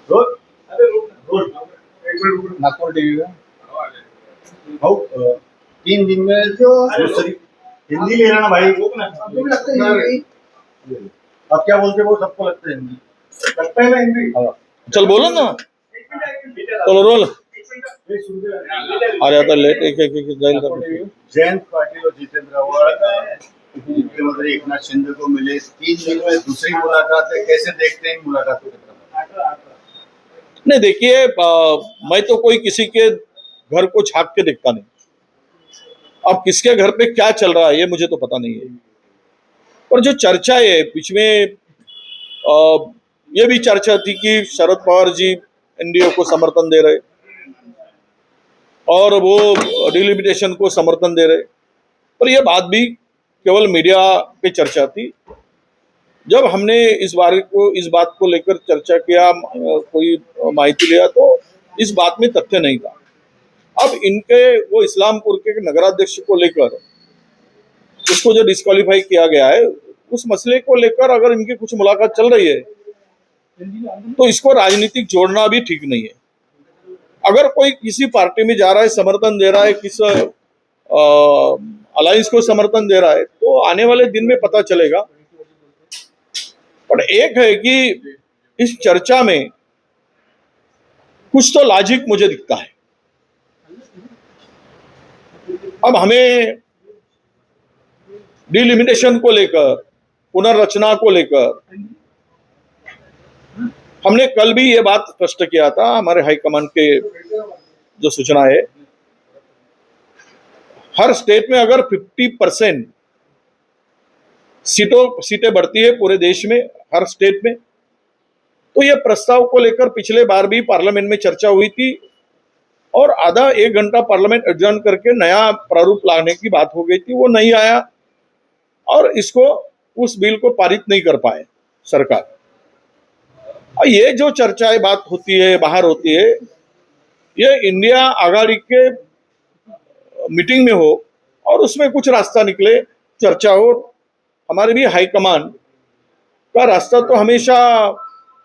Role role Nagpur TV का भाऊ 3 दिन में जो दूसरी हिंदी ले रहा ना भाई अब क्या बोलते वो सबको लगता है हिंदी लगता है ना हिंदी चल बोलो ना चलो रोल आ जाता लेट एक जाईल का जयंत पाटिल और जितेंद्र आव्हाड मुख्यमंत्री एकनाथ शिंदे को मिले 3 दिन में दूसरी मुलाकात है, कैसे देखते हैं इन मुलाकातों को? नहीं देखिए मैं तो कोई किसी के घर को झांक के देखता नहीं। अब किसके घर पे क्या चल रहा है ये मुझे तो पता नहीं है, पर जो चर्चा है बीच में ये भी चर्चा थी कि शरद पवार जी एनडीए को समर्थन दे रहे और वो डिलिमिटेशन को समर्थन दे रहे, पर यह बात भी केवल मीडिया पे चर्चा थी। जब हमने इस बात को लेकर चर्चा किया, कोई माहिती लिया तो इस बात में तथ्य नहीं था। अब इनके वो इस्लामपुर के नगराध्यक्ष को लेकर उसको जो डिस्क्वालीफाई किया गया है उस मसले को लेकर अगर इनकी कुछ मुलाकात चल रही है तो इसको राजनीतिक जोड़ना भी ठीक नहीं है। अगर कोई किसी पार्टी में जा रहा है, समर्थन दे रहा है, किस अलायंस को समर्थन दे रहा है तो आने वाले दिन में पता चलेगा। पर एक है कि इस चर्चा में कुछ तो लॉजिक मुझे दिखता है। अब हमें डिलिमिटेशन को लेकर, पुनर्रचना को लेकर हमने कल भी ये बात स्पष्ट किया था। हमारे हाईकमान के जो सूचना है, हर स्टेट में अगर 50% सीटें बढ़ती है पूरे देश में, हर स्टेट में, तो ये प्रस्ताव को लेकर पिछले बार भी पार्लियामेंट में चर्चा हुई थी और आधा 1 घंटा पार्लियामेंट एडजर्न करके नया प्रारूप लाने की बात हो गई थी, वो नहीं आया और इसको उस बिल को पारित नहीं कर पाए सरकार। और ये जो चर्चाएं बात होती है बाहर होती है, ये इंडिया आघाड़ी के मीटिंग में हो और उसमें कुछ रास्ता निकले, चर्चा हो। हमारे भी हाईकमान का रास्ता तो हमेशा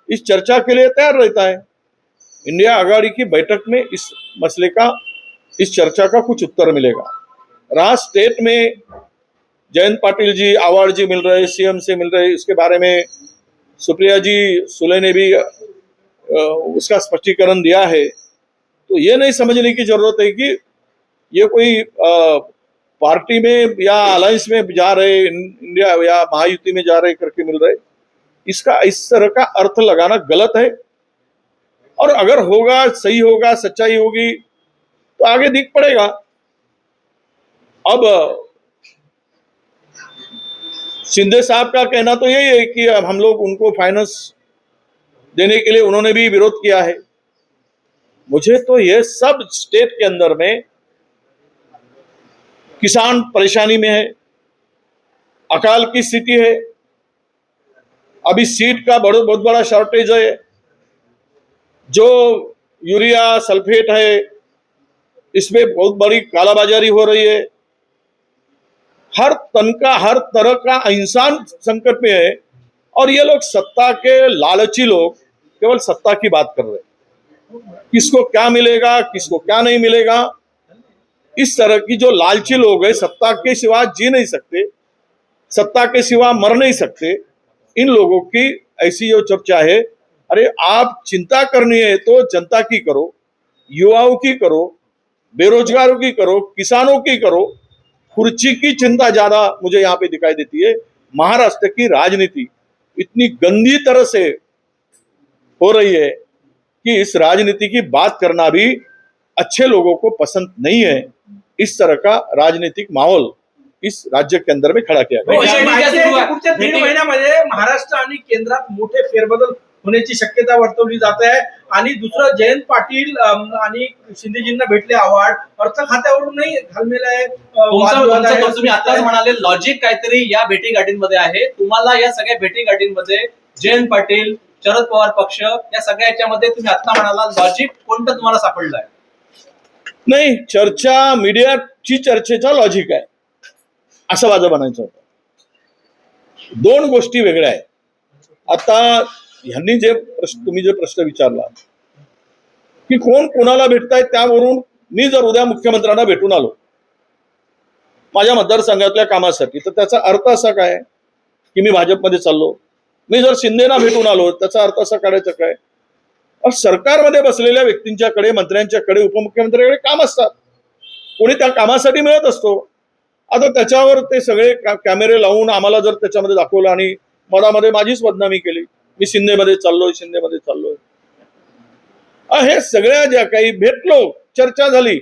इस चर्चा के लिए तैयार रहता है। इंडिया आघाड़ी की बैठक में इस मसले का, इस चर्चा का कुछ उत्तर मिलेगा। रहा स्टेट में जयंत पाटिल जी, आव्हाड जी मिल रहे, सीएम से मिल रहे, इसके बारे में सुप्रिया जी सुले ने भी उसका स्पष्टीकरण दिया है। तो ये नहीं समझने की जरूरत है कि ये कोई पार्टी में या अलायंस में जा रहे, इंडिया या महायुति में जा रहे करके मिल रहे, इसका इस तरह का अर्थ लगाना गलत है। और अगर होगा, सही होगा, सच्चाई होगी तो आगे दिख पड़ेगा। अब शिंदे साहब का कहना तो यही है कि अब हम लोग उनको फाइनेंस देने के लिए उन्होंने भी विरोध किया है। मुझे तो ये सब स्टेट के अंदर में किसान परेशानी में है, अकाल की स्थिति है, अभी सीड का बहुत बड़ा शॉर्टेज है, जो यूरिया सल्फेट है इसमें बहुत बड़ी कालाबाजारी हो रही है, हर तरह का इंसान संकट में है और ये लोग सत्ता के लालची लोग केवल सत्ता की बात कर रहे हैं। किसको क्या मिलेगा, किसको क्या नहीं मिलेगा, इस तरह की जो लालची लोग हैं, सत्ता के सिवा जी नहीं सकते, सत्ता के सिवा मर नहीं सकते, इन लोगों की ऐसी जो चर्चा है। अरे आप चिंता करनी है तो जनता की करो, युवाओं की करो, बेरोजगारों की करो, किसानों की करो। कुर्सी की चिंता ज्यादा मुझे यहाँ पे दिखाई देती है। महाराष्ट्र की राजनीति इतनी गंदी तरह से हो रही है कि इस राजनीति की बात करना भी अच्छे लोगों को पसंद नहीं है। इस तरह का राजनीतिक माहौल इस राज्य के अंदर में खड़ा किया गया। पुढच्या 3 महिन्यामध्ये महाराष्ट्र आणि केंद्रात मोठे फेरबदल होण्याची शक्यता वर्तवली जात आहे। आणि दुसरं, जयंत पाटील आणि शिंदेजींना भेटले आव्हाड, अर्थ खात्यावरूनही घालमेल आहे। तुम्ही आताच म्हणाले लॉजिक काहीतरी या भेटीगाठींमध्ये आहे। तुम्हाला या सगळ्या भेटीगाठींमध्ये जयंत पाटील, शरद पवार पक्ष या सगळ्या याच्यामध्ये तुम्ही आता म्हणाला लॉजिक कोणतं तुम्हाला सापडलं आहे? नाही, चर्चा मीडियाची चर्चेचा लॉजिक आहे असं माझं म्हणायचं होतं। 2 गोष्टी वेगळ्या आहेत। आता ह्यांनी जे तुम्ही जे प्रश्न विचारला की कोण कोणाला भेटतायत, त्यावरून मी जर उद्या मुख्यमंत्र्यांना भेटून आलो माझ्या मतदारसंघातल्या कामासाठी, तर त्याचा अर्थ असा काय की मी भाजपमध्ये चाललो. मी जर शिंदेना भेटून आलो त्याचा अर्थ असा काढायचा काय, सरकारमध्ये बसलेल्या व्यक्तींच्याकडे, मंत्र्यांच्याकडे, उपमुख्यमंत्र्यांकडे काम असतात, कोणी त्या कामासाठी मिळत असतो. आता त्याच्यावर ते सगळे कॅमेरे लावून आम्हाला जर त्याच्यामध्ये दाखवलं आणि मधामध्ये माझीच बदनामी केली, मी शिंदेमध्ये चाललोय, हे सगळ्या ज्या काही भेटलो, चर्चा झाली,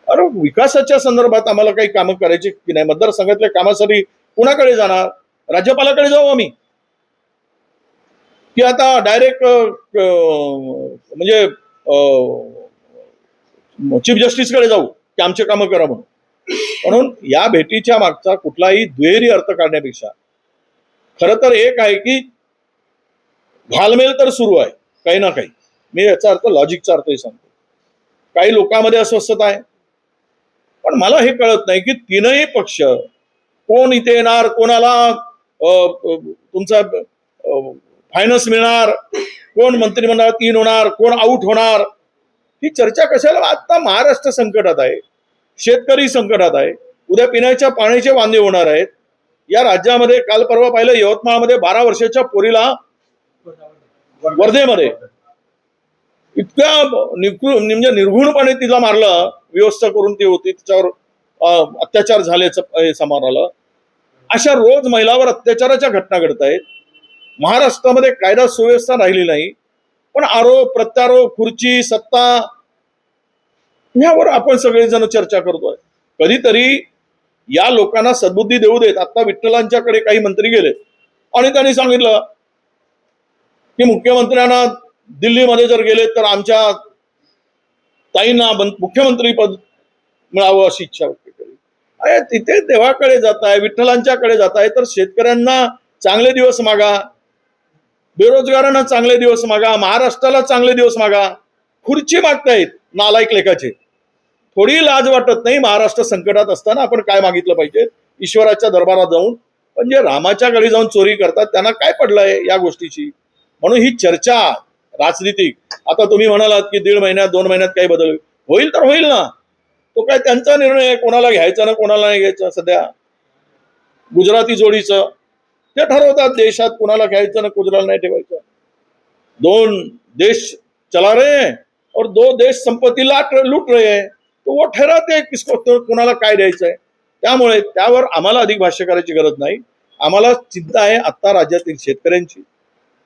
अरे विकासाच्या संदर्भात आम्हाला काही कामं करायची की नाही, मतदारसंघातल्या कामासाठी कुणाकडे जाणार, राज्यपालाकडे जाऊ आम्ही की आता डायरेक्ट म्हणजे चीफ जस्टिसकडे जाऊ की आमचे कामं करा म्हणून. म्हणून या भेटीच्या मागचा कुठलाही दुहेरी अर्थ काढण्यापेक्षा खरं तर एक आहे की घालमेल तर सुरू आहे काही ना काही. मी याचा अर्थ लॉजिकचा अर्थही सांगतो. काही लोकांमध्ये अस्वस्थता आहे, पण मला हे कळत नाही की तीनही पक्ष कोण इथे येणार, कोणाला तुमचा फायनान्स मिळणार, कोण मंत्रिमंडळात इन होणार, कोण आऊट होणार, ही चर्चा कशाला. आता महाराष्ट्र संकटात आहे, शेतकरी संकटात आहे, उद्या पिण्याच्या पाण्याचे वांदे होणार आहेत. या राज्यामध्ये काल परवा पाहिलं, यवतमाळमध्ये 12 वर्षाच्या पोरीला वर्धेमध्ये इतक्या म्हणजे निर्घुणपणे तिला मारलं, व्यवस्था करून ती होती, तिच्यावर अत्याचार झाल्याचं समोर आलं. अशा रोज महिलावर अत्याचाराच्या घटना घडत आहेत. महाराष्ट्रामध्ये कायदा सुव्यवस्था राहिली नाही, पण आरोप प्रत्यारोप, खुर्ची, सत्ता, यावर आपण सगळेजण चर्चा करतोय. कधीतरी या लोकांना सद्बुद्धी देऊ देत. आता विठ्ठलांच्याकडे काही मंत्री गेले आणि त्यांनी सांगितलं की मुख्यमंत्र्यांना दिल्लीमध्ये जर गेले तर आमच्या ताईंना मुख्यमंत्री पद मिळावं अशी इच्छा व्यक्त केली. अरे तिथे देवाकडे जात आहे, विठ्ठलांच्याकडे जात आहे, तर शेतकऱ्यांना चांगले दिवस मागा, बेरोजगारांना चांगले दिवस मागा, महाराष्ट्राला चांगले दिवस मागा. खुर्ची मागतायत नालायक लेखाचे. थोडी लाज वाटत नाही महाराष्ट्र संकटात असताना आपण काय मागितलं पाहिजे ईश्वराच्या दरबारात जाऊन. पण जे रामाच्या घरी जाऊन चोरी करतात त्यांना काय पडलंय या गोष्टीची. म्हणून ही चर्चा राजनीतिक, आता तुम्ही म्हणालात की 1.5 महिन्यात 2 महिन्यात काही बदल होईल, तर होईल ना. तो काय त्यांचा निर्णय आहे, कोणाला घ्यायचा ना कोणाला नाही घ्यायचं. सध्या गुजराती जोडीचं ते ठरवतात देशात कोणाला घ्यायचं ना कुजराला नाही ठेवायचं. 2 देश चला रहे हैं और 2 देश संपत्ती लूट रहे हैं, तो वो ठरवते किसको कोणाला काय द्यायचंय. त्यामुळे त्यावर आम्हाला अधिक भाष्य करायची गरज नाही. आम्हाला चिंता आहे आता राज्यातील शेतकऱ्यांची,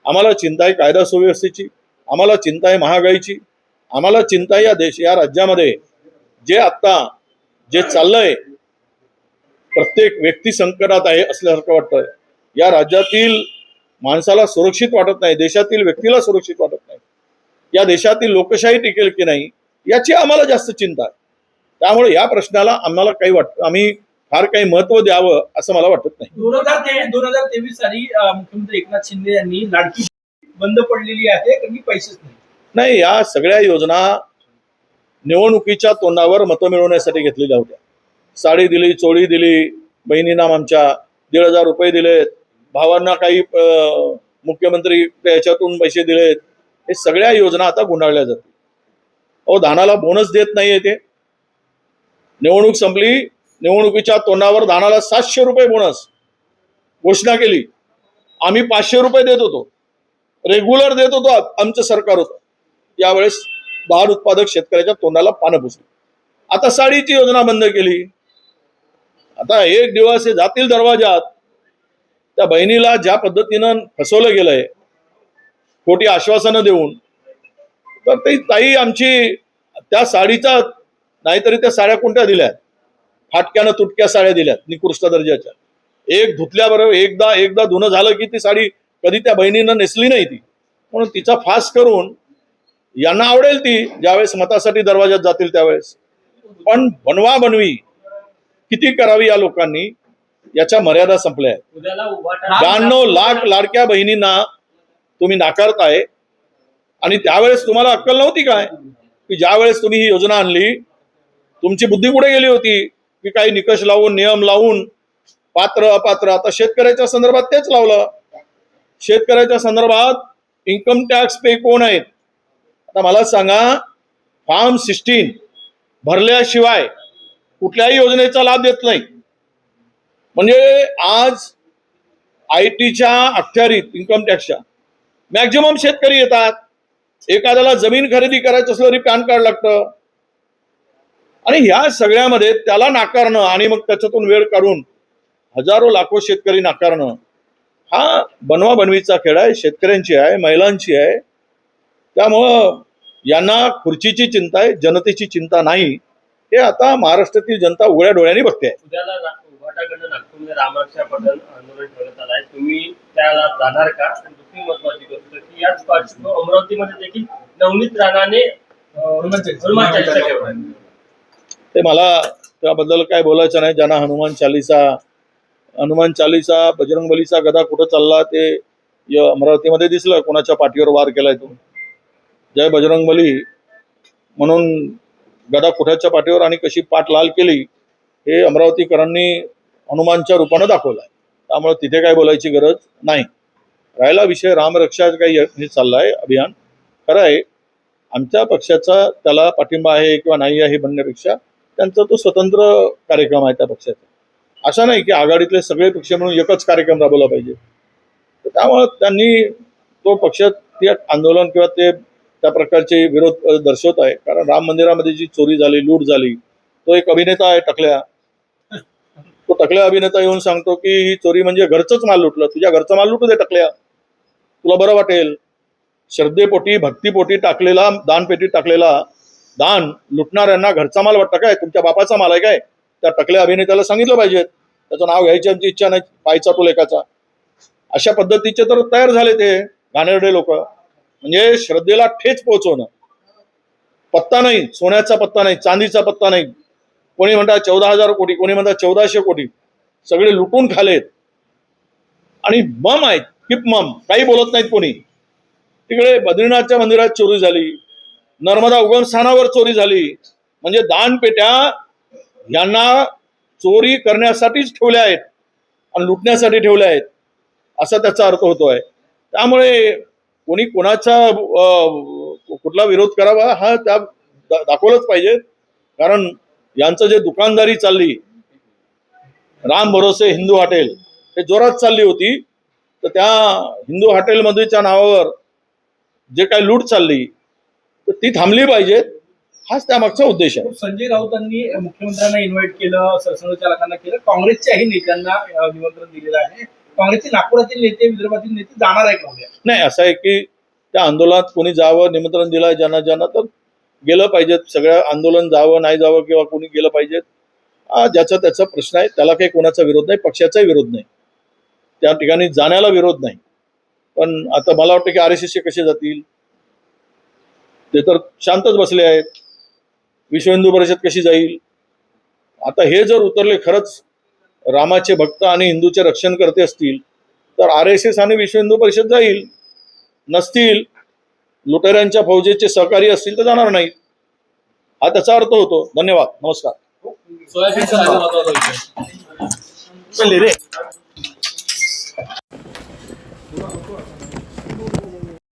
आम्हाला चिंता आहे कायदा सुव्यवस्थेची, आम्हाला चिंता आहे महागाईची, आम्हाला चिंता आहे या राज्यामध्ये जे आता जे चाललंय, प्रत्येक व्यक्ती संकटात आहे असल्यासारखं वाटतंय. या राज्यातील माणसाला सुरक्षित वाटत नाही, देशातील व्यक्तीला सुरक्षित वाटत नाही, या देशातील लोकशाही टिकेल की नाही याची आम्हाला जास्त चिंता आहे. त्यामुळे या प्रश्नाला आम्हाला आम्ही फार काही महत्व द्यावं असं मला वाटत नाही. 2023 साली मुख्यमंत्री एकनाथ शिंदे यांनी लाडकी बंद पडलेली आहे कारण की पैसेच नाही. या सगळ्या योजना निवडणुकीच्या तोंडावर मतं मिळवण्यासाठी घेतलेल्या होत्या. साडी दिली, चोळी दिली, बहिणींना आमच्या 1,500 रुपये दिलेत, भावांना काही मुख्यमंत्री याच्यातून पैसे दिलेत. हे सगळ्या योजना आता गुंडाळल्या जातील. धानाला बोनस देत नाहीये ते. निवडणूक संपली, निवडणुकीच्या तोंडावर धानाला 700 रुपये बोनस घोषणा केली. आम्ही 500 रुपये देत होतो, रेग्युलर देत होतो, आमचं सरकार होतं. यावेळेस धान उत्पादक शेतकऱ्याच्या तोंडाला पानं पुसली. आता साडीची योजना बंद केली. आता 1 दिवस हे जातील दरवाजात. त्या बहिणीला ज्या पद्धतीनं फसवलं गेलंय खोटी आश्वासनं देऊन, तर ती ताई आमची त्या साडीचा, नाहीतरी त्या साड्या कोणत्या दिल्यात, फाटक्यानं तुटक्या साड्या दिल्यात निकृष्ट दर्जाच्या. एक धुतल्याबरोबर एकदा धुणं झालं की ती साडी कधी त्या बहिणीनं नेसली नाही ती, म्हणून तिचा फास करून यांना आवडेल ती ज्यावेळेस मतासाठी दरवाजात जातील त्यावेळेस. पण बनवा बनवी किती करावी या लोकांनी, याच्या मर्यादा संपल्या आहेत. 92 लाख लाडक्या बहिणींना तुम्ही नाकारताय आणि त्यावेळेस तुम्हाला अक्कल नव्हती काय की ज्यावेळेस तुम्ही ही योजना आणली तुमची बुद्धी कुठे गेली होती की काही निकष लावून नियम लावून पात्र अपात्र. आता शेतकऱ्याच्या संदर्भात तेच लावलं शेतकऱ्याच्या संदर्भात इन्कम टॅक्स पे कोण आहेत? आता मला सांगा, फॉर्म 16 भरल्याशिवाय कुठल्याही योजनेचा लाभ देत नाही. म्हणजे आज ITच्या अखत्यारीत इन्कम टॅक्सच्या मॅक्झिमम शेतकरी येतात. एखाद्याला जमीन खरेदी करायचं असलं तरी पॅन कार्ड लागतं. आणि ह्या सगळ्यामध्ये त्याला नाकारणं आणि मग त्याच्यातून वेळ काढून हजारो लाखो शेतकरी नाकारणं हा बनवा बनवीचा खेळ आहे. शेतकऱ्यांची आहे, महिलांची आहे. त्यामुळं यांना खुर्चीची चिंता आहे, जनतेची चिंता नाही. हे आता महाराष्ट्रातील जनता उघड्या डोळ्यांनी बघते. उद्याला उभाटाकडनं नागपूरमध्ये रामरक्षा पदन आंदोलन ठेवण्यात आलं आहे. तुम्ही त्याला जाणार का? आणि दुसरी महत्वाची गोष्ट की याच पार्श्वभूमीवर अमरावतीमध्ये देखील नवनीत राणाने हनुमान चालीसा ठेवला आहे. ते मला त्याबद्दल काय बोलायचं नाही. ज्यांना हनुमान चालीसा बजरंगबलीचा गदा कुठं चालला ते अमरावतीमध्ये दिसलं. कोणाच्या पाठीवर वार केलाय तो. जय बजरंगबली म्हणून गदा कुठाच्या पाठीवर आणि कशी पाठ लाल केली हे अमरावतीकरांनी हनुमानच्या रूपानं दाखवलं आहे. त्यामुळे तिथे काय बोलायची गरज नाही. राहिला विषय रामरक्षा काही हे चाललं आहे अभियान. खरं आहे, आमच्या पक्षाचा त्याला पाठिंबा आहे किंवा नाही आहे म्हणण्यापेक्षा त्यांचा तो स्वतंत्र कार्यक्रम आहे त्या पक्षाचा. असा नाही की आघाडीतले सगळे पक्ष म्हणून एकच कार्यक्रम राबवला पाहिजे. त्यामुळं त्यांनी तो पक्ष ते आंदोलन किंवा ते त्या प्रकारचे विरोध दर्शवत आहे. कारण राम मंदिरामध्ये जी चोरी झाली, लूट झाली, तो एक अभिनेता आहे टकल्या. तो टकल्या अभिनेता येऊन सांगतो की ही चोरी म्हणजे घरचंच माल लुटलं. तुझ्या घरचा माल लुटू दे टकल्या, तुला बरं वाटेल. श्रद्धेपोटी भक्तीपोटी टाकलेला दानपेटीत टाकलेला दान लुटणाऱ्यांना घरचा माल वाटतं काय? तुमच्या बापाचा माल आहे काय? त्या टकल्या अभिनेत्याला सांगितलं पाहिजे. त्याचं नाव घ्यायची आमची इच्छा नाही, पायचा तो लेखाचा. अशा पद्धतीचे तर तयार झाले ते घाणेरडे लोक. म्हणजे श्रद्धेला ठेच पोहोचवणं. पत्ता नाही, सोन्याचा पत्ता नाही, चांदीचा पत्ता नाही. कोणी म्हणतात 14,000 कोटी, कोणी म्हणतात 1400 कोटी. सगळे लुटून खालेत आणि मम आहेत, किप मम, काही बोलत नाहीत कोणी. तिकडे बद्रीनाथच्या मंदिरात चोरी झाली, नर्मदा उगमस्थानावर चोरी झाली. म्हणजे दानपेट्या यांना चोरी करण्यासाठीच ठेवल्या आहेत आणि लुटण्यासाठी ठेवल्या आहेत असा त्याचा अर्थ होतोय. त्यामुळे कोणी कोणाचा कुठला विरोध करावा हा त्या दाखवलंच पाहिजे. कारण यांचं जे दुकानदारी चालली, राम भरोसे हिंदू हॉटेल, हे जोरात चालली होती. तर त्या हिंदू हॉटेलमध्येच्या नावावर जे काही लूट चालली तर ती थांबली पाहिजे. हाच त्यामागचा उद्देश आहे. संजय राऊतांनी मुख्यमंत्र्यांना इन्व्हाइट केलं, सरसंघचालकांना केलं, काँग्रेसच्याही नेत्यांना निमंत्रण दिलेलं आहे. काँग्रेसचे नागपुरातील नेते, विदर्भातील नेते जाणार आहे का उद्या? नाही, असं आहे की त्या आंदोलनात कोणी जावं, निमंत्रण दिलं ज्यांना तर गेलं पाहिजेत. सगळं आंदोलन जावं नाही जावं किंवा कोणी गेलं पाहिजेत, ज्याचा त्याचा प्रश्न आहे. त्याला काही कोणाचा विरोध नाही, पक्षाचाही विरोध नाही, त्या ठिकाणी जाण्याला विरोध नाही. पण आता मला वाटतं की RSSचे कसे जातील? ते तर शांतच बसले आहेत. विश्व हिंदू परिषद कशी जाईल? आता हे जर उतरले खरंच रामाचे भक्त आणि हिंदूचे रक्षण करते असतील तर RSS आणि विश्व हिंदू परिषद जाईल. नसतील, लुटेऱ्यांच्या फौजेचे सहकारी असतील तर जाणार नाही. हा त्याचा अर्थ होतो. धन्यवाद, नमस्कार. सोयाबीनचा महत्वाचा विषय.